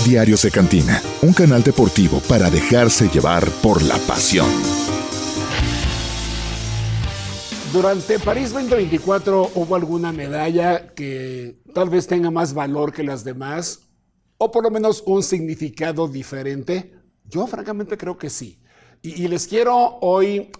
Diarios de Cantina, un canal deportivo para dejarse llevar por la pasión. Durante París 2024 hubo alguna medalla que tal vez tenga más valor que las demás, o por lo menos un significado diferente. Yo francamente creo que sí. Y les quiero hoy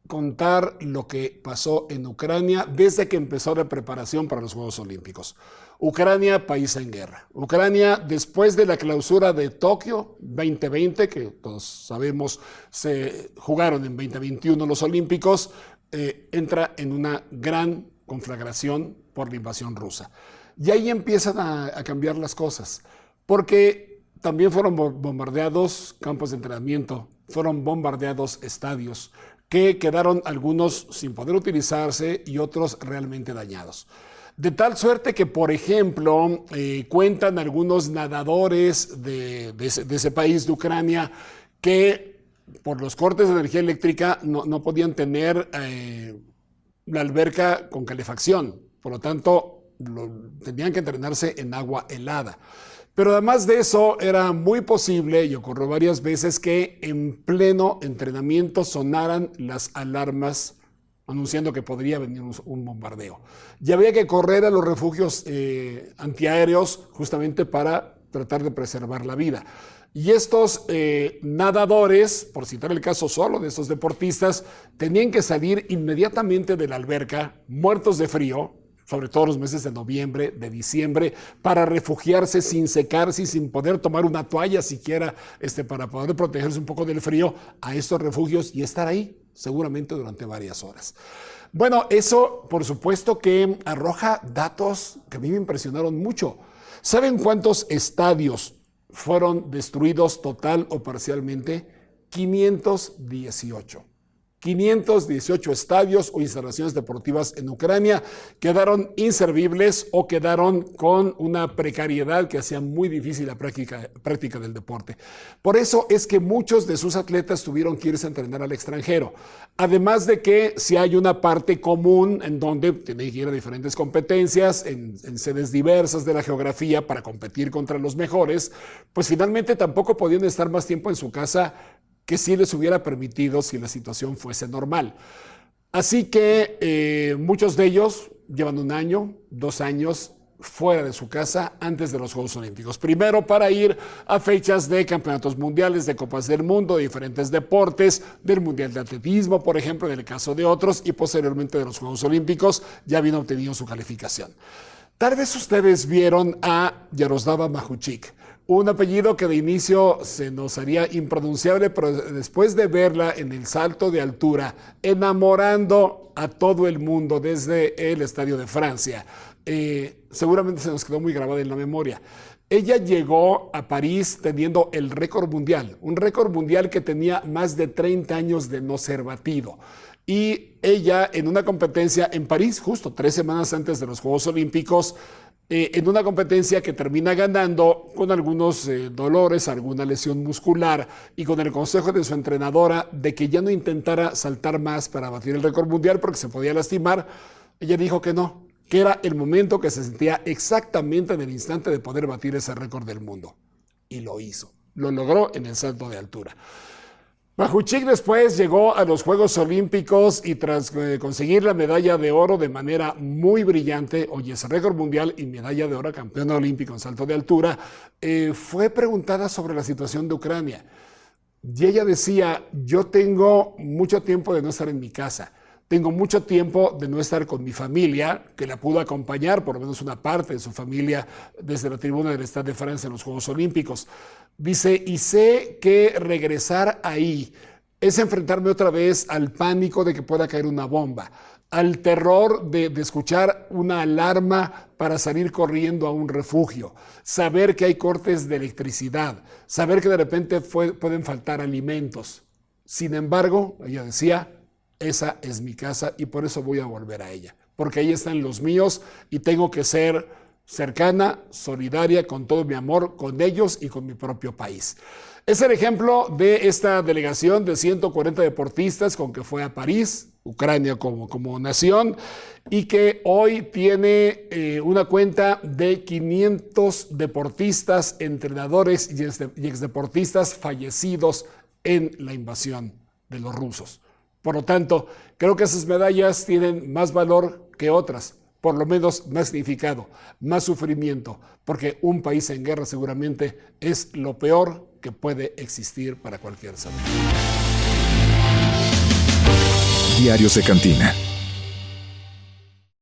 contar lo que pasó en Ucrania desde que empezó la preparación para los Juegos Olímpicos. Ucrania, país en guerra. Ucrania, después de la clausura de Tokio 2020, que todos sabemos se jugaron en 2021 los Olímpicos, entra en una gran conflagración por la invasión rusa. Y ahí empiezan a cambiar las cosas, porque también fueron bombardeados campos de entrenamiento, fueron bombardeados estadios, que quedaron algunos sin poder utilizarse y otros realmente dañados. De tal suerte que, por ejemplo, cuentan algunos nadadores de ese país, de Ucrania, que por los cortes de energía eléctrica no podían tener la alberca con calefacción. Por lo tanto, tenían que entrenarse en agua helada. Pero además de eso, era muy posible, y ocurrió varias veces, que en pleno entrenamiento sonaran las alarmas anunciando que podría venir un bombardeo. Y había que correr a los refugios antiaéreos justamente para tratar de preservar la vida. Y estos nadadores, por citar el caso solo de estos deportistas, tenían que salir inmediatamente de la alberca, muertos de frío, sobre todo los meses de noviembre, de diciembre, para refugiarse sin secarse y sin poder tomar una toalla siquiera para poder protegerse un poco del frío, a estos refugios y estar ahí seguramente durante varias horas. Bueno, eso por supuesto que arroja datos que a mí me impresionaron mucho. ¿Saben cuántos estadios fueron destruidos total o parcialmente? 518. 518 estadios o instalaciones deportivas en Ucrania quedaron inservibles o quedaron con una precariedad que hacía muy difícil la práctica del deporte. Por eso es que muchos de sus atletas tuvieron que irse a entrenar al extranjero. Además de que si hay una parte común en donde tienen que ir a diferentes competencias, en sedes diversas de la geografía para competir contra los mejores, pues finalmente tampoco podían estar más tiempo en su casa que sí les hubiera permitido si la situación fuese normal. Así que muchos de ellos llevan 1 año, 2 años fuera de su casa antes de los Juegos Olímpicos. Primero para ir a fechas de campeonatos mundiales, de copas del mundo, de diferentes deportes, del mundial de atletismo, por ejemplo, en el caso de otros, y posteriormente de los Juegos Olímpicos, ya habían obtenido su calificación. Tal vez ustedes vieron a Yaroslava Machuchik, un apellido que de inicio se nos haría impronunciable, pero después de verla en el salto de altura, enamorando a todo el mundo desde el Estadio de Francia, seguramente se nos quedó muy grabada en la memoria. Ella llegó a París teniendo el récord mundial, un récord mundial que tenía más de 30 años de no ser batido. Y ella en una competencia en París, justo 3 semanas antes de los Juegos Olímpicos, en una competencia que termina ganando con algunos dolores, alguna lesión muscular, y con el consejo de su entrenadora de que ya no intentara saltar más para batir el récord mundial porque se podía lastimar, ella dijo que no, que era el momento que se sentía exactamente en el instante de poder batir ese récord del mundo. Y lo hizo, lo logró en el salto de altura. Machuchik después llegó a los Juegos Olímpicos y tras conseguir la medalla de oro de manera muy brillante, oye, ese récord mundial y medalla de oro, campeona olímpica en salto de altura, fue preguntada sobre la situación de Ucrania. Y ella decía, yo tengo mucho tiempo de no estar en mi casa. Tengo mucho tiempo de no estar con mi familia, que la pudo acompañar, por lo menos una parte de su familia, desde la tribuna del Stade de Francia en los Juegos Olímpicos. Dice, y sé que regresar ahí es enfrentarme otra vez al pánico de que pueda caer una bomba, al terror de escuchar una alarma para salir corriendo a un refugio, saber que hay cortes de electricidad, saber que de repente pueden faltar alimentos. Sin embargo, ella decía, esa es mi casa y por eso voy a volver a ella, porque ahí están los míos y tengo que ser cercana, solidaria, con todo mi amor, con ellos y con mi propio país. Es el ejemplo de esta delegación de 140 deportistas con que fue a París, Ucrania como nación, y que hoy tiene una cuenta de 500 deportistas, entrenadores y exdeportistas fallecidos en la invasión de los rusos. Por lo tanto, creo que esas medallas tienen más valor que otras, por lo menos más significado, más sufrimiento, porque un país en guerra seguramente es lo peor que puede existir para cualquier ser humano. Diarios de Cantina.